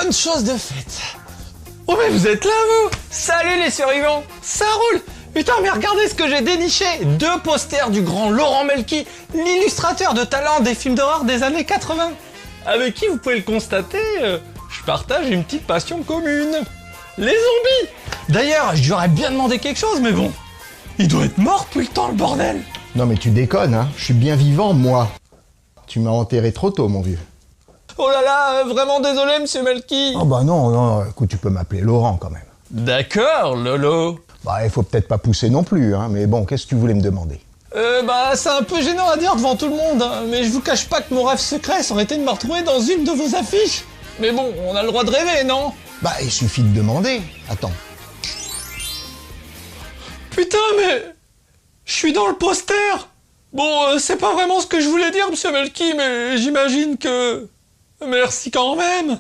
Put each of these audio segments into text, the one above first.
bonne chose de faite. Oh mais vous êtes là vous? Salut les survivants, ça roule. Putain mais regardez ce que j'ai déniché. 2 posters du grand Laurent Melki, l'illustrateur de talent des films d'horreur des années 80. Avec qui vous pouvez le constater, je partage une petite passion commune. Les zombies. D'ailleurs, je lui aurais bien demandé quelque chose mais bon, il doit être mort depuis le temps le bordel. Non mais tu déconnes, hein. Je suis bien vivant, moi. Tu m'as enterré trop tôt, mon vieux. Oh là là, vraiment désolé monsieur Melki. Oh bah non, écoute, tu peux m'appeler Laurent quand même. D'accord Lolo. Bah il faut peut-être pas pousser non plus, hein, mais bon, qu'est-ce que tu voulais me demander? Bah c'est un peu gênant à dire devant tout le monde, hein, mais je vous cache pas que mon rêve secret, ça aurait été de me retrouver dans une de vos affiches. Mais bon, on a le droit de rêver, non? Bah il suffit de demander. Attends. Putain mais... Je suis dans le poster. Bon, c'est pas vraiment ce que je voulais dire monsieur Melki, mais j'imagine que... Merci quand même.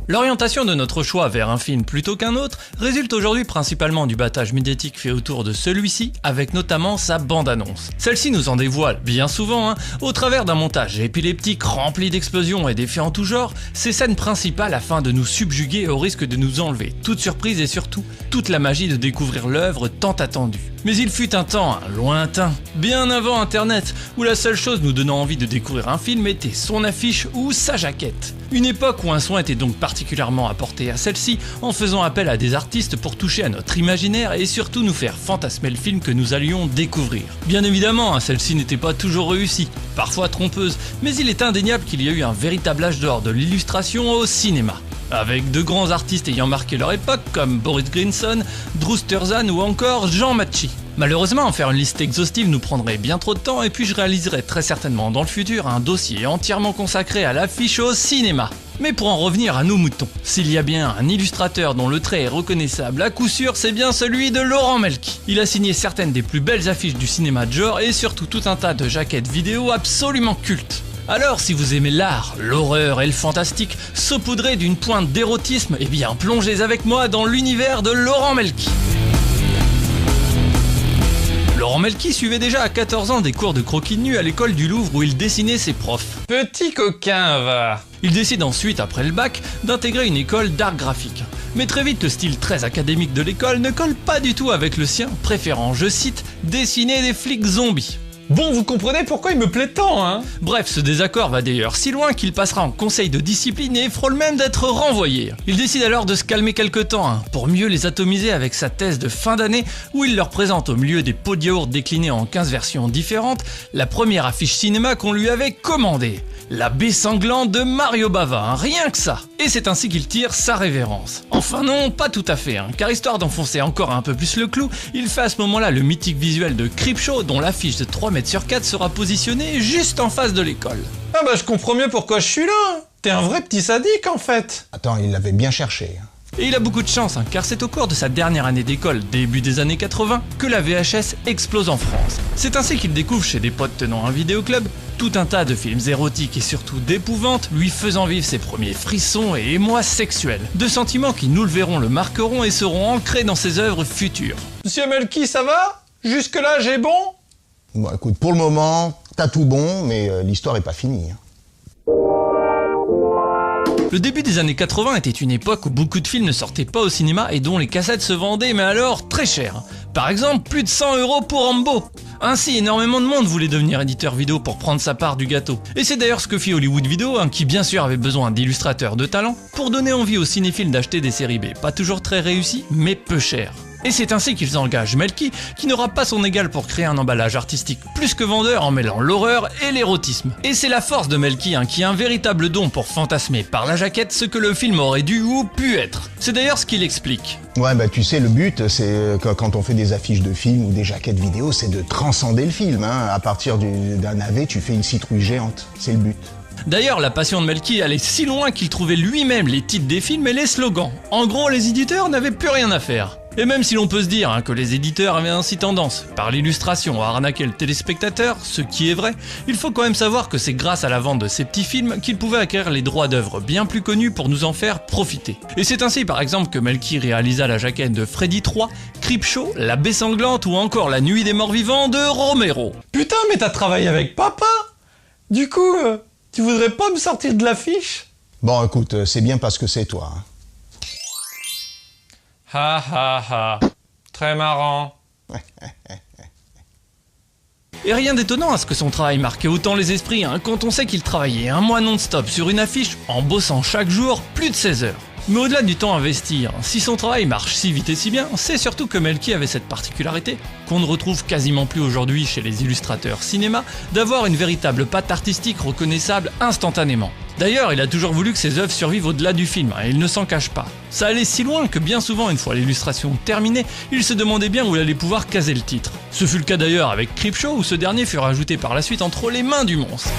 L'orientation de notre choix vers un film plutôt qu'un autre résulte aujourd'hui principalement du battage médiatique fait autour de celui-ci, avec notamment sa bande-annonce. Celle-ci nous en dévoile bien souvent, au travers d'un montage épileptique rempli d'explosions et d'effets en tout genre, ses scènes principales afin de nous subjuguer au risque de nous enlever toute surprise et surtout toute la magie de découvrir l'œuvre tant attendue. Mais il fut un temps, lointain, bien avant Internet, où la seule chose nous donnant envie de découvrir un film était son affiche ou sa jaquette. Une époque où un soin était donc particulièrement apporté à celle-ci, en faisant appel à des artistes pour toucher à notre imaginaire et surtout nous faire fantasmer le film que nous allions découvrir. Bien évidemment, celle-ci n'était pas toujours réussie, parfois trompeuse, mais il est indéniable qu'il y a eu un véritable âge d'or de l'illustration au cinéma. Avec de grands artistes ayant marqué leur époque comme Boris Grinson, Drew Struzan ou encore Jean Macchi. Malheureusement, en faire une liste exhaustive nous prendrait bien trop de temps et puis je réaliserai très certainement dans le futur un dossier entièrement consacré à l'affiche au cinéma. Mais pour en revenir à nos moutons, s'il y a bien un illustrateur dont le trait est reconnaissable à coup sûr, c'est bien celui de Laurent Melki. Il a signé certaines des plus belles affiches du cinéma de genre et surtout tout un tas de jaquettes vidéo absolument cultes. Alors si vous aimez l'art, l'horreur et le fantastique, saupoudré d'une pointe d'érotisme, eh bien plongez avec moi dans l'univers de Laurent Melki. Laurent Melki suivait déjà à 14 ans des cours de croquis de nu à l'école du Louvre où il dessinait ses profs. Petit coquin va. Il décide ensuite, après le bac, d'intégrer une école d'art graphique. Mais très vite, le style très académique de l'école ne colle pas du tout avec le sien, préférant, je cite, dessiner des flics zombies. Bon, vous comprenez pourquoi il me plaît tant, hein? Bref, ce désaccord va d'ailleurs si loin qu'il passera en conseil de discipline et frôle même d'être renvoyé. Il décide alors de se calmer quelque temps, pour mieux les atomiser avec sa thèse de fin d'année où il leur présente au milieu des pots de yaourt déclinés en 15 versions différentes, la première affiche cinéma qu'on lui avait commandée. La baie sanglante de Mario Bava, rien que ça. Et c'est ainsi qu'il tire sa révérence. Enfin non, pas tout à fait, car histoire d'enfoncer encore un peu plus le clou, il fait à ce moment-là le mythique visuel de Creepshow dont l'affiche de 3 mètres sur 4 sera positionnée juste en face de l'école. Ah bah je comprends mieux pourquoi je suis là. T'es un vrai petit sadique en fait. Attends, il l'avait bien cherché. Et il a beaucoup de chance, car c'est au cours de sa dernière année d'école, début des années 80, que la VHS explose en France. C'est ainsi qu'il découvre chez des potes tenant un vidéoclub tout un tas de films érotiques et surtout d'épouvante, lui faisant vivre ses premiers frissons et émois sexuels. De sentiments qui, nous le verrons, le marqueront et seront ancrés dans ses œuvres futures. Monsieur Melki, ça va? Jusque-là, j'ai bon? Bon, écoute, pour le moment, t'as tout bon, mais l'histoire est pas finie. Le début des années 80 était une époque où beaucoup de films ne sortaient pas au cinéma et dont les cassettes se vendaient, mais alors très cher. Par exemple, plus de 100 € pour Rambo. Ainsi, énormément de monde voulait devenir éditeur vidéo pour prendre sa part du gâteau. Et c'est d'ailleurs ce que fit Hollywood Video, qui bien sûr avait besoin d'illustrateurs de talent, pour donner envie aux cinéphiles d'acheter des séries B, pas toujours très réussies, mais peu chères. Et c'est ainsi qu'ils engagent Melki, qui n'aura pas son égal pour créer un emballage artistique plus que vendeur en mêlant l'horreur et l'érotisme. Et c'est la force de Melki, qui a un véritable don pour fantasmer par la jaquette ce que le film aurait dû ou pu être. C'est d'ailleurs ce qu'il explique. Ouais, bah tu sais, le but, c'est quand on fait des affiches de films ou des jaquettes vidéo, c'est de transcender le film. À partir d'un navet, tu fais une citrouille géante. C'est le but. D'ailleurs, la passion de Melki allait si loin qu'il trouvait lui-même les titres des films et les slogans. En gros, les éditeurs n'avaient plus rien à faire. Et même si l'on peut se dire que les éditeurs avaient ainsi tendance, par l'illustration, à arnaquer le téléspectateur, ce qui est vrai, il faut quand même savoir que c'est grâce à la vente de ces petits films qu'ils pouvaient acquérir les droits d'œuvres bien plus connus pour nous en faire profiter. Et c'est ainsi par exemple que Melki réalisa la jaquette de Freddy 3, Creepshow, La Baie Sanglante ou encore La Nuit des Morts Vivants de Romero. Putain, mais t'as travaillé avec papa. Du coup, tu voudrais pas me sortir de l'affiche? Bon, écoute, c'est bien parce que c'est toi. Hein. Ha ha ha. Très marrant. Et rien d'étonnant à ce que son travail marquait autant les esprits quand on sait qu'il travaillait un mois non-stop sur une affiche en bossant chaque jour plus de 16 heures. Mais au-delà du temps investi, si son travail marche si vite et si bien, c'est surtout que Melki avait cette particularité, qu'on ne retrouve quasiment plus aujourd'hui chez les illustrateurs cinéma, d'avoir une véritable patte artistique reconnaissable instantanément. D'ailleurs, il a toujours voulu que ses œuvres survivent au-delà du film, et il ne s'en cache pas. Ça allait si loin que bien souvent, une fois l'illustration terminée, il se demandait bien où il allait pouvoir caser le titre. Ce fut le cas d'ailleurs avec Creepshow, où ce dernier fut rajouté par la suite entre les mains du monstre.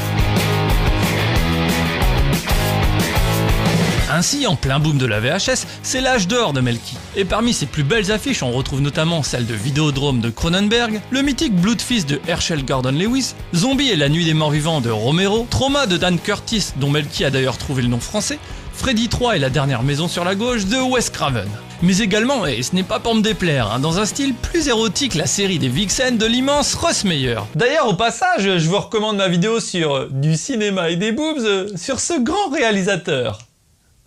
Ainsi, en plein boom de la VHS, c'est l'âge d'or de Melki. Et parmi ses plus belles affiches, on retrouve notamment celle de Vidéodrome de Cronenberg, le mythique Bloodfist de Herschel Gordon Lewis, Zombie et la Nuit des Morts Vivants de Romero, Trauma de Dan Curtis, dont Melki a d'ailleurs trouvé le nom français, Freddy 3 et la dernière maison sur la gauche de Wes Craven. Mais également, et ce n'est pas pour me déplaire, dans un style plus érotique, la série des Vixen de l'immense Russ Meyer. D'ailleurs, au passage, je vous recommande ma vidéo sur du cinéma et des boobs sur ce grand réalisateur.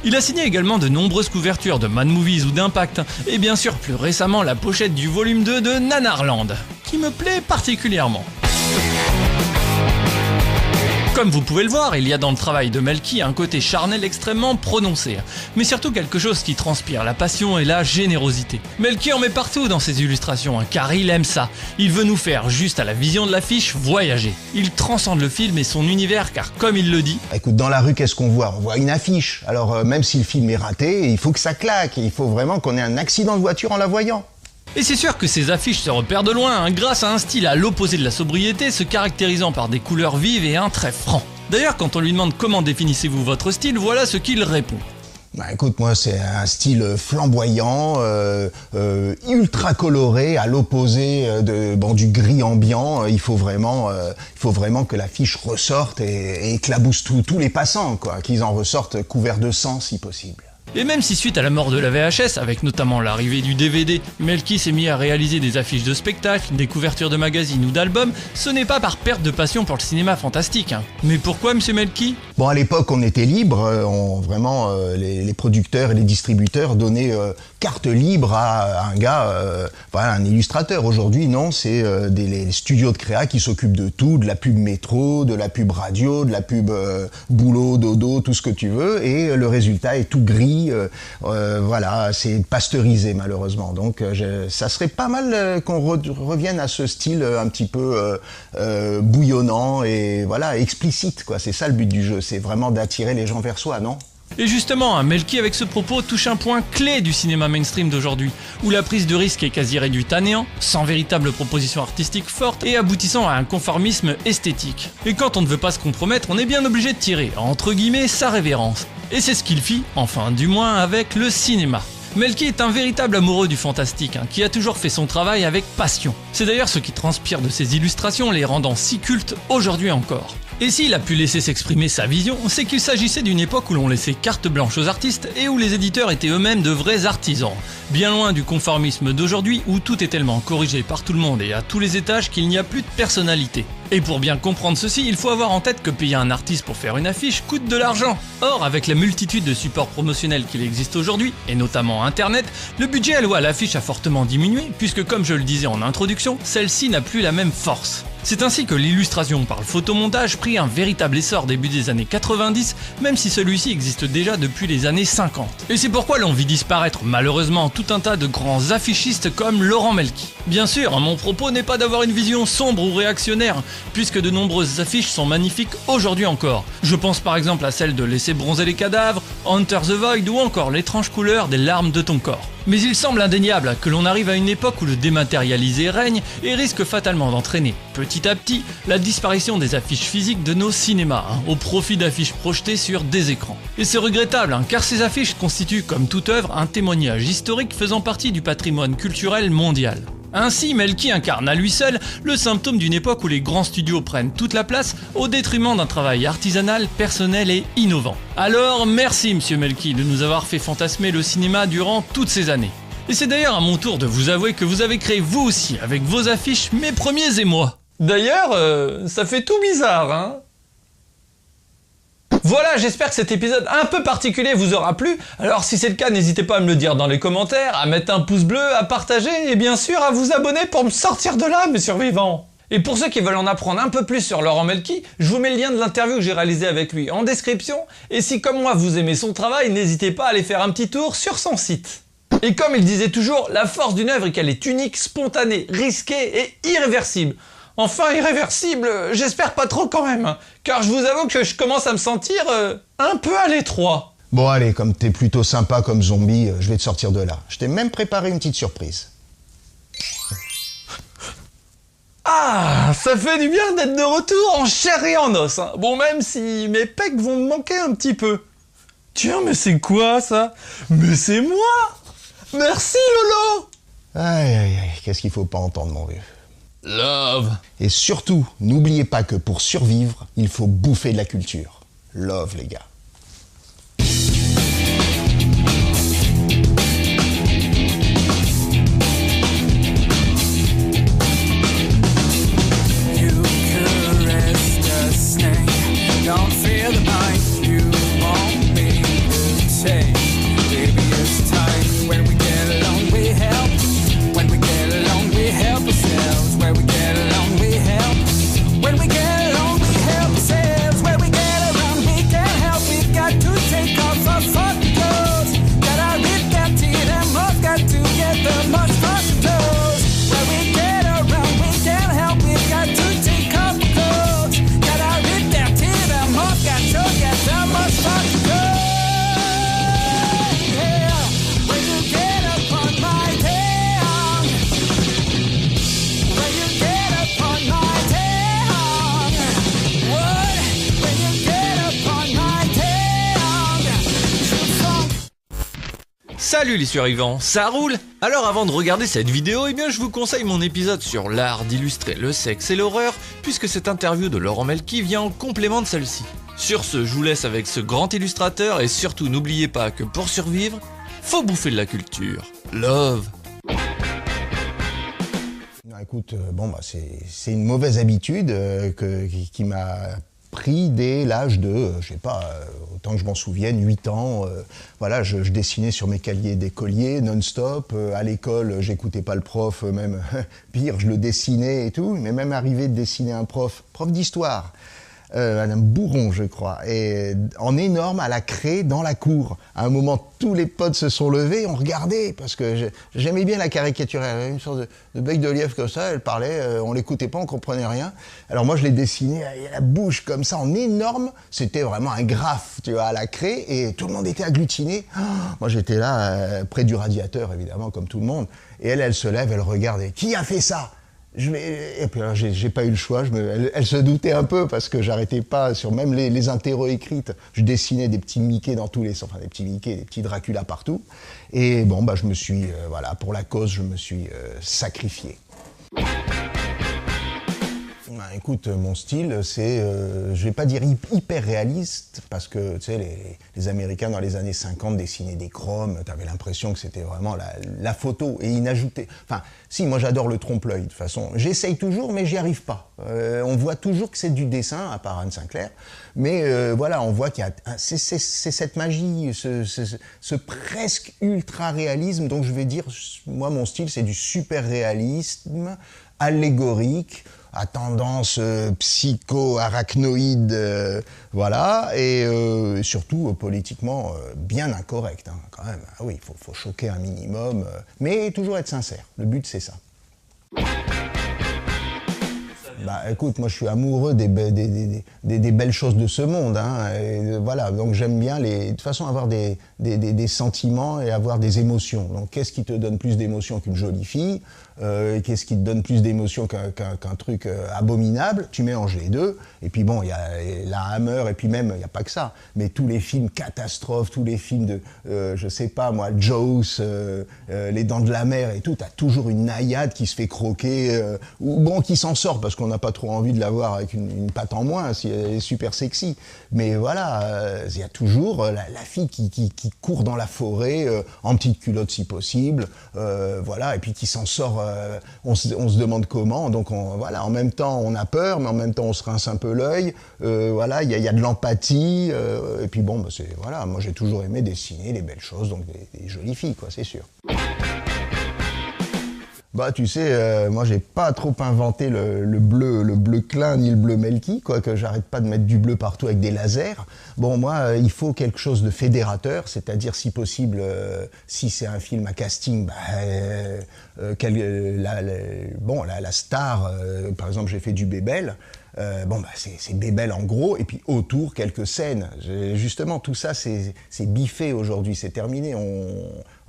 Il a signé également de nombreuses couvertures de Mad Movies ou d'Impact, et bien sûr plus récemment la pochette du volume 2 de Nanarland, qui me plaît particulièrement. Comme vous pouvez le voir, il y a dans le travail de Melki un côté charnel extrêmement prononcé, mais surtout quelque chose qui transpire la passion et la générosité. Melki en met partout dans ses illustrations, car il aime ça. Il veut nous faire, juste à la vision de l'affiche, voyager. Il transcende le film et son univers, car comme il le dit... Écoute, dans la rue, qu'est-ce qu'on voit? On voit une affiche. Alors, même si le film est raté, il faut que ça claque. Il faut vraiment qu'on ait un accident de voiture en la voyant. Et c'est sûr que ces affiches se repèrent de loin, grâce à un style à l'opposé de la sobriété, se caractérisant par des couleurs vives et un trait franc. D'ailleurs, quand on lui demande comment définissez-vous votre style, voilà ce qu'il répond. Bah écoute, moi c'est un style flamboyant, ultra coloré, à l'opposé du gris ambiant. Il faut vraiment que l'affiche ressorte et éclabousse tous les passants, quoi, qu'ils en ressortent couverts de sang si possible. Et même si suite à la mort de la VHS, avec notamment l'arrivée du DVD, Melki s'est mis à réaliser des affiches de spectacles, des couvertures de magazines ou d'albums, ce n'est pas par perte de passion pour le cinéma fantastique. Mais pourquoi monsieur Melki? Bon, à l'époque on était libre, les producteurs et les distributeurs donnaient carte libre à un gars, un illustrateur. Aujourd'hui non, c'est les studios de créa qui s'occupent de tout, de la pub métro, de la pub radio, de la pub boulot, dodo, tout ce que tu veux, et le résultat est tout gris. C'est pasteurisé malheureusement. Donc ça serait pas mal qu'on revienne à ce style un petit peu bouillonnant et explicite, quoi. C'est ça le but du jeu, c'est vraiment d'attirer les gens vers soi, non? Et justement, Melki avec ce propos touche un point clé du cinéma mainstream d'aujourd'hui, où la prise de risque est quasi réduite à néant, sans véritable proposition artistique forte et aboutissant à un conformisme esthétique. Et quand on ne veut pas se compromettre, on est bien obligé de tirer, entre guillemets, sa révérence. Et c'est ce qu'il fit, enfin du moins avec le cinéma. Melki est un véritable amoureux du fantastique, qui a toujours fait son travail avec passion. C'est d'ailleurs ce qui transpire de ses illustrations, les rendant si cultes aujourd'hui encore. Et s'il a pu laisser s'exprimer sa vision, c'est qu'il s'agissait d'une époque où l'on laissait carte blanche aux artistes et où les éditeurs étaient eux-mêmes de vrais artisans. Bien loin du conformisme d'aujourd'hui où tout est tellement corrigé par tout le monde et à tous les étages qu'il n'y a plus de personnalité. Et pour bien comprendre ceci, il faut avoir en tête que payer un artiste pour faire une affiche coûte de l'argent. Or, avec la multitude de supports promotionnels qu'il existe aujourd'hui, et notamment Internet, le budget alloué à l'affiche a fortement diminué, puisque comme je le disais en introduction, celle-ci n'a plus la même force. C'est ainsi que l'illustration par le photomontage prit un véritable essor début des années 90, même si celui-ci existe déjà depuis les années 50. Et c'est pourquoi l'on vit disparaître malheureusement tout un tas de grands affichistes comme Laurent Melki. Bien sûr, mon propos n'est pas d'avoir une vision sombre ou réactionnaire, puisque de nombreuses affiches sont magnifiques aujourd'hui encore. Je pense par exemple à celle de Laisser bronzer les cadavres, Enter the Void ou encore L'étrange couleur des larmes de ton corps. Mais il semble indéniable que l'on arrive à une époque où le dématérialisé règne et risque fatalement d'entraîner, petit petit à petit la disparition des affiches physiques de nos cinémas, au profit d'affiches projetées sur des écrans. Et c'est regrettable, car ces affiches constituent, comme toute œuvre, un témoignage historique faisant partie du patrimoine culturel mondial. Ainsi, Melki incarne à lui seul le symptôme d'une époque où les grands studios prennent toute la place au détriment d'un travail artisanal, personnel et innovant. Alors, merci Monsieur Melki de nous avoir fait fantasmer le cinéma durant toutes ces années. Et c'est d'ailleurs à mon tour de vous avouer que vous avez créé vous aussi, avec vos affiches, mes premiers émois. D'ailleurs, ça fait tout bizarre, hein. Voilà, j'espère que cet épisode un peu particulier vous aura plu. Alors si c'est le cas, n'hésitez pas à me le dire dans les commentaires, à mettre un pouce bleu, à partager et bien sûr à vous abonner pour me sortir de là, mes survivants. Et pour ceux qui veulent en apprendre un peu plus sur Laurent Melki, je vous mets le lien de l'interview que j'ai réalisée avec lui en description. Et si comme moi vous aimez son travail, n'hésitez pas à aller faire un petit tour sur son site. Et comme il disait toujours, la force d'une œuvre est qu'elle est unique, spontanée, risquée et irréversible. Enfin, irréversible, j'espère pas trop quand même, car je vous avoue que je commence à me sentir un peu à l'étroit. Bon allez, comme t'es plutôt sympa comme zombie, je vais te sortir de là. Je t'ai même préparé une petite surprise. Ah, ça fait du bien d'être de retour en chair et en os, hein. Bon, même si mes pecs vont me manquer un petit peu. Tiens, mais c'est quoi ça? Mais c'est moi! Merci Lolo! Aïe aïe aïe, qu'est-ce qu'il faut pas entendre mon vieux. Love. Et surtout, n'oubliez pas que pour survivre, il faut bouffer de la culture. Love les gars. Salut les survivants, ça roule? Alors avant de regarder cette vidéo, eh bien je vous conseille mon épisode sur l'art d'illustrer le sexe et l'horreur, puisque cette interview de Laurent Melki vient en complément de celle-ci. Sur ce, je vous laisse avec ce grand illustrateur et surtout n'oubliez pas que pour survivre, faut bouffer de la culture. Love. Non, écoute, bon bah c'est une mauvaise habitude qui m'a pris dès l'âge de, je sais pas, autant que je m'en souvienne, 8 ans. Voilà, je dessinais sur mes cahiers d'écolier non-stop. À l'école, j'écoutais pas le prof, même pire, je le dessinais et tout. Mais même arrivé de dessiner un prof d'histoire, Madame Bourron, je crois, et en énorme à la craie dans la cour. À un moment, tous les potes se sont levés, on regardait, parce que j'aimais bien la caricature. Elle avait une sorte de bec de lièvre comme ça, elle parlait, on l'écoutait pas, on comprenait rien. Alors moi, je l'ai dessiné à la bouche comme ça, en énorme. C'était vraiment un graphe, tu vois, à la craie, et tout le monde était agglutiné. Oh, moi, j'étais là, près du radiateur, évidemment, comme tout le monde. Et elle se lève, elle regarde, et qui a fait ça? Et puis alors, j'ai pas eu le choix, elle se doutait un peu parce que j'arrêtais pas sur même les interros écrites, je dessinais des petits Mickey dans tous les sens, enfin des petits Mickey, des petits Dracula partout. Et bon, bah je me suis, voilà, pour la cause, je me suis sacrifié. Ben, écoute, mon style, c'est, je vais pas dire hyper réaliste, parce que, tu sais, les Américains, dans les années 50, dessinaient des chromes, t'avais l'impression que c'était vraiment la photo, et ils n'ajoutaient... Enfin, si, moi j'adore le trompe-l'œil, de toute façon. J'essaye toujours, mais j'y arrive pas. On voit toujours que c'est du dessin, à part Anne Sinclair, mais voilà, on voit qu'il y a... C'est cette magie, ce presque ultra-réalisme, donc je vais dire, moi, mon style, c'est du super-réalisme, allégorique, à tendance psycho-arachnoïde, voilà, et surtout politiquement bien incorrect, hein, quand même. Ah oui, il faut choquer un minimum, mais toujours être sincère. Le but, c'est ça. Bah écoute, moi je suis amoureux des belles choses de ce monde, hein, et voilà, donc j'aime bien de toute façon avoir des sentiments et avoir des émotions. Donc qu'est-ce qui te donne plus d'émotions qu'une jolie fille, qu'est-ce qui te donne plus d'émotions qu'un truc abominable? Tu mélanges les deux, et puis bon, il y a la Hammer, et puis même, il n'y a pas que ça, mais tous les films catastrophes, tous les films de, je sais pas moi, Jaws, Les Dents de la Mer et tout, t'as toujours une naïade qui se fait croquer, ou bon, qui s'en sort, parce qu'on n'a pas trop envie de la voir avec une patte en moins, si elle est super sexy. Mais voilà, il y a toujours la fille qui court dans la forêt, en petite culotte si possible, voilà, et puis qui s'en sort, on se demande comment, donc voilà, en même temps on a peur, mais en même temps on se rince un peu l'œil, voilà, il y a de l'empathie, et puis bon, bah, voilà, moi j'ai toujours aimé dessiner les belles choses, donc des jolies filles, quoi, c'est sûr. Bah tu sais, moi j'ai pas trop inventé le bleu Klein ni le bleu Melky, quoi, que j'arrête pas de mettre du bleu partout avec des lasers. Bon moi, il faut quelque chose de fédérateur, c'est-à-dire si possible, si c'est un film à casting, bah, la star, par exemple j'ai fait du Bébel. Bon bah c'est Bébel en gros, et puis autour quelques scènes. Justement tout ça c'est biffé aujourd'hui, c'est terminé.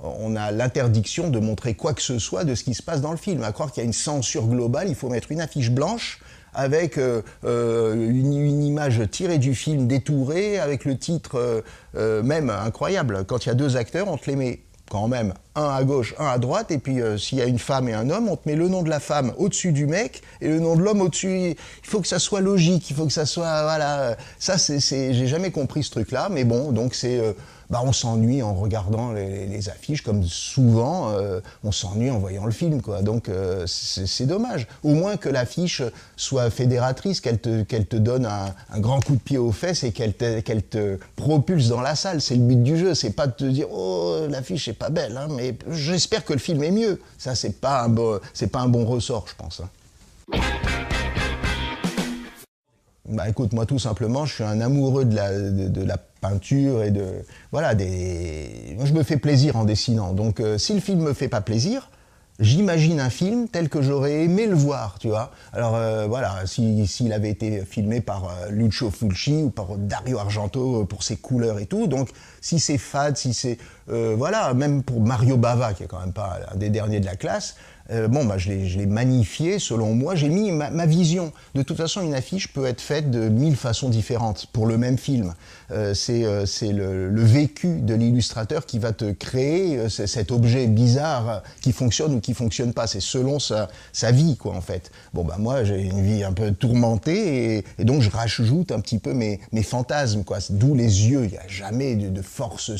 On a l'interdiction de montrer quoi que ce soit de ce qui se passe dans le film. À croire qu'il y a une censure globale, il faut mettre une affiche blanche avec une image tirée du film, détourée, avec le titre même incroyable. Quand il y a deux acteurs, on te les met quand même, un à gauche, un à droite, et puis s'il y a une femme et un homme, on te met le nom de la femme au-dessus du mec et le nom de l'homme au-dessus. Il faut que ça soit logique, il faut que ça soit, voilà, ça j'ai jamais compris ce truc-là, mais bon, donc on s'ennuie en regardant les affiches, comme souvent, on s'ennuie en voyant le film, quoi. Donc c'est dommage. Au moins que l'affiche soit fédératrice, qu'elle te donne un grand coup de pied aux fesses et qu'elle te propulse dans la salle. C'est le but du jeu, c'est pas de te dire oh l'affiche est pas belle, hein, mais j'espère que le film est mieux. Ça c'est pas un bon ressort, je pense. Hein. Bah écoute, moi tout simplement, je suis un amoureux de la peinture et voilà, moi je me fais plaisir en dessinant. Donc si le film me fait pas plaisir, j'imagine un film tel que j'aurais aimé le voir, tu vois. Alors voilà, s'il avait été filmé par Lucio Fulci ou par Dario Argento pour ses couleurs et tout, donc si c'est fade, si c'est voilà, même pour Mario Bava qui est quand même pas un des derniers de la classe. Je l'ai magnifié, selon moi, j'ai mis ma vision. De toute façon, une affiche peut être faite de 1000 façons différentes pour le même film. C'est le vécu de l'illustrateur qui va te créer cet objet bizarre qui fonctionne ou qui fonctionne pas. C'est selon sa vie, quoi, en fait. Bon, bah moi, j'ai une vie un peu tourmentée et donc je rajoute un petit peu mes fantasmes, quoi. D'où les yeux. Il n'y a jamais de force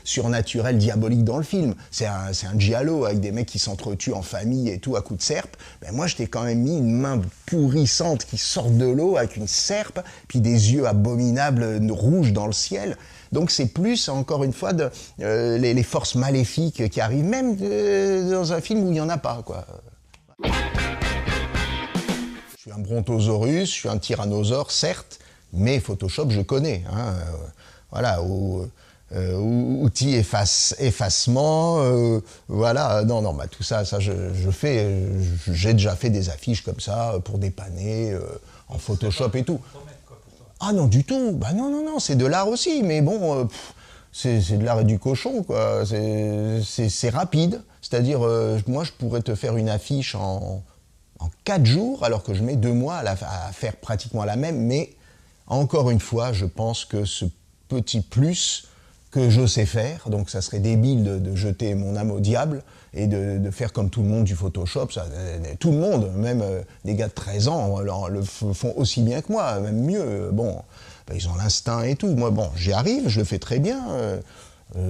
surnaturelle, diabolique dans le film. C'est un giallo avec des mecs qui s'entretuent en famille et tout à coups de serpe. Ben moi je t'ai quand même mis une main pourrissante qui sort de l'eau avec une serpe, puis des yeux abominables rouges dans le ciel. Donc c'est plus, encore une fois, les forces maléfiques qui arrivent, même dans un film où il n'y en a pas, quoi. Je suis un brontosaurus, je suis un tyrannosaure, certes, mais Photoshop je connais. Hein, voilà, outils effacement, voilà, non, bah tout ça j'ai déjà fait des affiches comme ça pour dépanner en Photoshop et tout. Ah non, du tout, bah non, c'est de l'art aussi, mais bon, c'est de l'art et du cochon, quoi, c'est rapide, c'est-à-dire, moi je pourrais te faire une affiche en 4 jours, alors que je mets 2 mois à faire pratiquement la même, mais encore une fois, je pense que ce petit plus que je sais faire, donc ça serait débile de jeter mon âme au diable et de faire comme tout le monde du Photoshop. Ça, tout le monde, même des gars de 13 ans, le font aussi bien que moi, même mieux. Bon, ben, ils ont l'instinct et tout. Moi, bon, j'y arrive, je le fais très bien.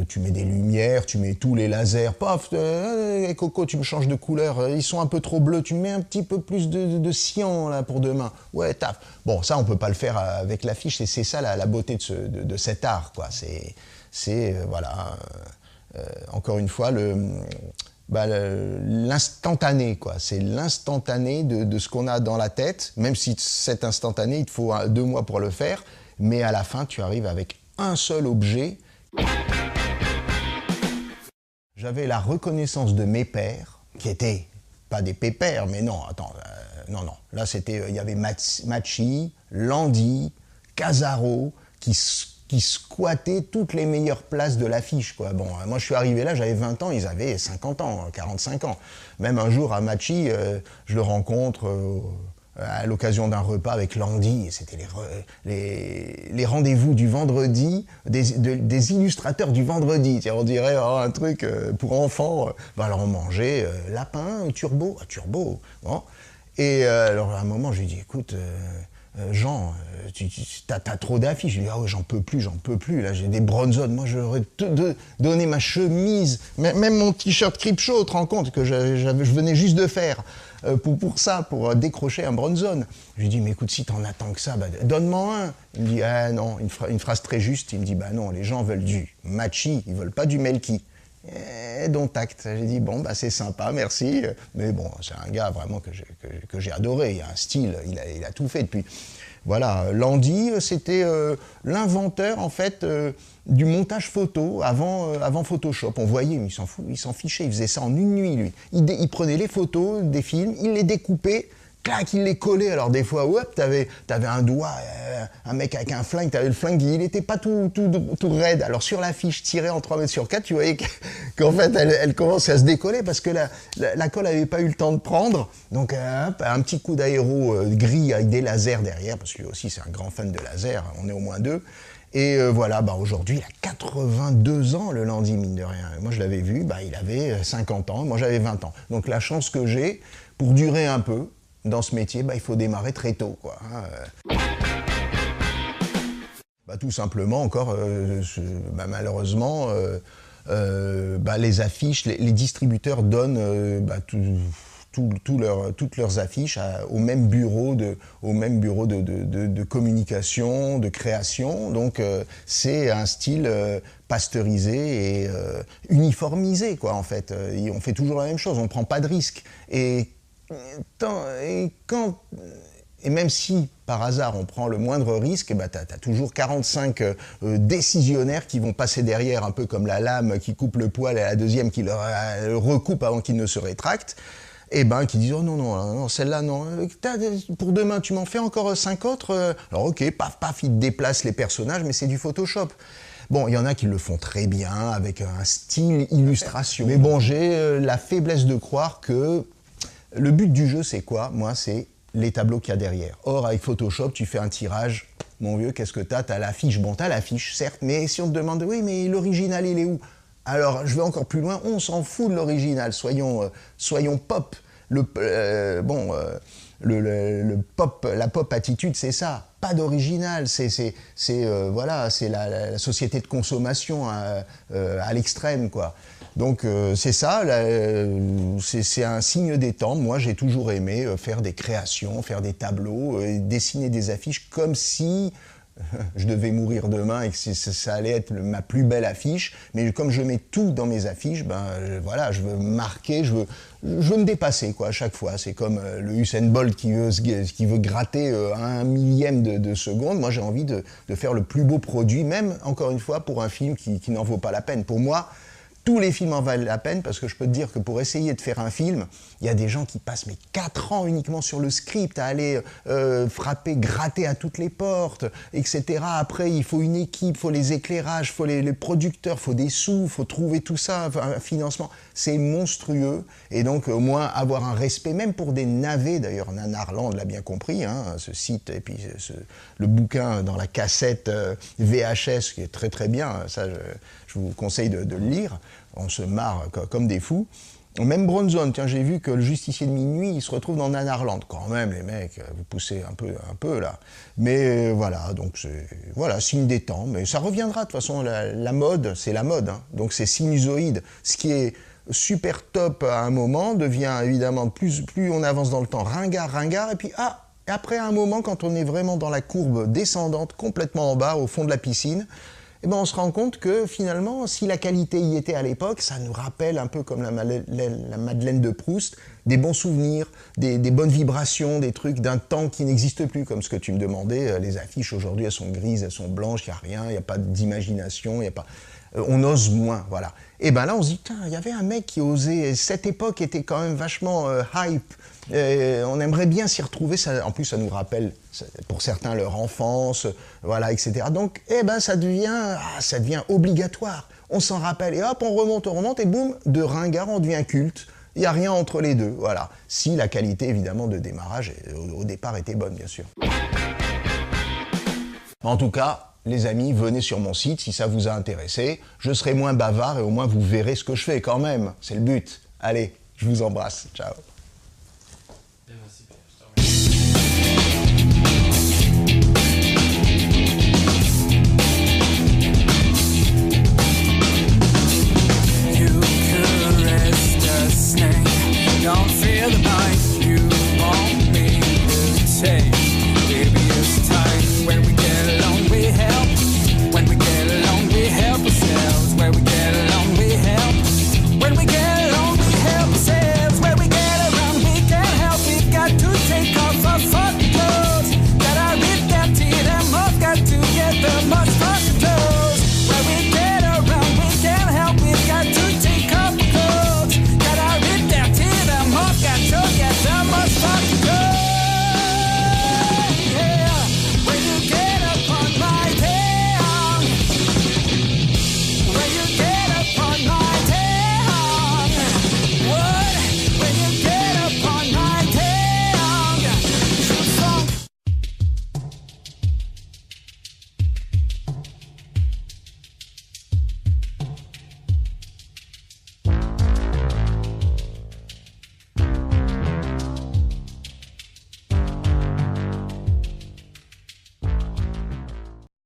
Tu mets des lumières, tu mets tous les lasers, paf, Coco, tu me changes de couleur, ils sont un peu trop bleus, tu mets un petit peu plus de cyan là pour demain. Ouais, taf. Bon, ça, on peut pas le faire avec l'affiche, et c'est ça la beauté de cet art, quoi. Voilà, encore une fois, l'instantané, quoi. C'est l'instantané de ce qu'on a dans la tête, même si cet instantané, il te faut 2 mois pour le faire, mais à la fin, tu arrives avec un seul objet. J'avais la reconnaissance de mes pairs, qui étaient pas des pépères, mais non, attends, non. Là, c'était, il y avait Macchi, Landi, Casaro, qui squattaient toutes les meilleures places de l'affiche, quoi. Bon, moi, je suis arrivé là, j'avais 20 ans, ils avaient 50 ans, 45 ans. Même un jour, à Macchi, je le rencontre à l'occasion d'un repas avec Landi, et c'était les rendez-vous du vendredi, des illustrateurs du vendredi. On dirait un truc pour enfants. Alors on mangeait lapin, turbo, Bon. Et alors à un moment, je lui dis, écoute, Jean, t'as trop d'affiches. Je lui dis, ah ouais, j'en peux plus. Là, j'ai des Bronson. Moi, j'aurais donné ma chemise, même mon t-shirt Creepshow, tu te rends compte que je venais juste de faire. Pour décrocher un Bronson. Je lui dis, mais écoute, si t'en attends que ça, bah, donne-moi un. Il me dit, ah non, une phrase très juste, il me dit, bah non, les gens veulent du Macchi, ils veulent pas du Melki. Donc tact. J'ai dit, bon, bah c'est sympa, merci. Mais bon, c'est un gars vraiment que j'ai adoré, il a un style, il a tout fait depuis. Voilà, Landi, c'était l'inventeur, en fait, du montage photo avant Photoshop. On voyait, mais il s'en fichait, il faisait ça en une nuit, lui. Il prenait les photos des films, il les découpait, clac, il les collait. Alors des fois, hop, t'avais un doigt, un mec avec un flingue, t'avais le flingue, il était pas tout raide. Alors sur l'affiche tirée en 3 m sur 4, tu voyais qu'en fait, elle commençait à se décoller parce que la colle avait pas eu le temps de prendre. Donc hop, un petit coup d'aéro gris avec des lasers derrière, parce que lui aussi c'est un grand fan de laser, on est au moins deux. Et voilà, bah aujourd'hui, il a 82 ans, le Landi, mine de rien. Moi, je l'avais vu, bah, il avait 50 ans, moi j'avais 20 ans. Donc la chance que j'ai, pour durer un peu dans ce métier, bah, il faut démarrer très tôt, quoi. Bah, tout simplement, encore, malheureusement, les affiches, les distributeurs donnent toutes leurs affiches au même bureau de communication, de création. Donc c'est un style pasteurisé et uniformisé, quoi, en fait. On fait toujours la même chose, on ne prend pas de risque. Et même si, par hasard, on prend le moindre risque, bah, t'as toujours 45 décisionnaires qui vont passer derrière, un peu comme la lame qui coupe le poil et la deuxième qui le recoupe avant qu'il ne se rétracte. Et ben qui disent, oh non, celle-là non, pour demain tu m'en fais encore 5 autres, alors ok, paf, ils déplacent les personnages, mais c'est du Photoshop. Bon, il y en a qui le font très bien, avec un style illustration, mais bon, j'ai la faiblesse de croire que le but du jeu, c'est quoi? Moi, c'est les tableaux qu'il y a derrière. Or, avec Photoshop, tu fais un tirage, mon vieux, qu'est-ce que t'as? T'as l'affiche, bon, t'as l'affiche, certes, mais si on te demande, oui, mais l'original, il est où? Alors, je vais encore plus loin, on s'en fout de l'original, soyons pop. La pop attitude, c'est ça, pas d'original, c'est la société de consommation à l'extrême, quoi. Donc c'est ça, c'est un signe des temps. Moi, j'ai toujours aimé faire des créations, faire des tableaux, dessiner des affiches comme si je devais mourir demain et que ça allait être ma plus belle affiche. Mais comme je mets tout dans mes affiches, je veux marquer, je veux me dépasser, quoi, à chaque fois. C'est comme le Usain Bolt qui veut gratter un millième de seconde. Moi, j'ai envie de faire le plus beau produit, même, encore une fois, pour un film qui n'en vaut pas la peine. Pour moi, tous les films en valent la peine, parce que je peux te dire que pour essayer de faire un film, il y a des gens qui passent 4 ans uniquement sur le script, à aller frapper, gratter à toutes les portes, etc. Après, il faut une équipe, il faut les éclairages, il faut les producteurs, il faut des sous, il faut trouver tout ça, un financement. C'est monstrueux. Et donc, au moins, avoir un respect, même pour des navets, d'ailleurs, Nanarland l'a bien compris, hein, ce site, et puis le bouquin dans la cassette VHS, qui est très très bien, ça je vous conseille de le lire. On se marre comme des fous. Même Bronson, tiens, j'ai vu que le justicier de minuit, il se retrouve dans Nanarland. Quand même, les mecs, vous poussez un peu là. Mais voilà, donc signe des temps. Mais ça reviendra, de toute façon, la mode, c'est la mode. Hein. Donc c'est sinusoïde. Ce qui est super top à un moment devient évidemment, plus on avance dans le temps, ringard, et puis après à un moment, quand on est vraiment dans la courbe descendante, complètement en bas, au fond de la piscine, eh ben on se rend compte que finalement, si la qualité y était à l'époque, ça nous rappelle un peu comme la Madeleine de Proust, des bons souvenirs, des bonnes vibrations, des trucs d'un temps qui n'existe plus, comme ce que tu me demandais. Les affiches aujourd'hui, elles sont grises, elles sont blanches, il n'y a rien, il n'y a pas d'imagination, il n'y a pas... on ose moins, voilà. Et ben là, on se dit, il y avait un mec qui osait, cette époque était quand même vachement hype, on aimerait bien s'y retrouver, ça, en plus ça nous rappelle, pour certains, leur enfance, voilà, etc. Donc, ça devient obligatoire, on s'en rappelle, et hop, on remonte, et boum, de ringard, on devient culte. Il n'y a rien entre les deux, voilà. Si la qualité, évidemment, de démarrage, au départ, était bonne, bien sûr. En tout cas, les amis, venez sur mon site si ça vous a intéressé. Je serai moins bavard et au moins vous verrez ce que je fais quand même. C'est le but. Allez, je vous embrasse. Ciao. Merci.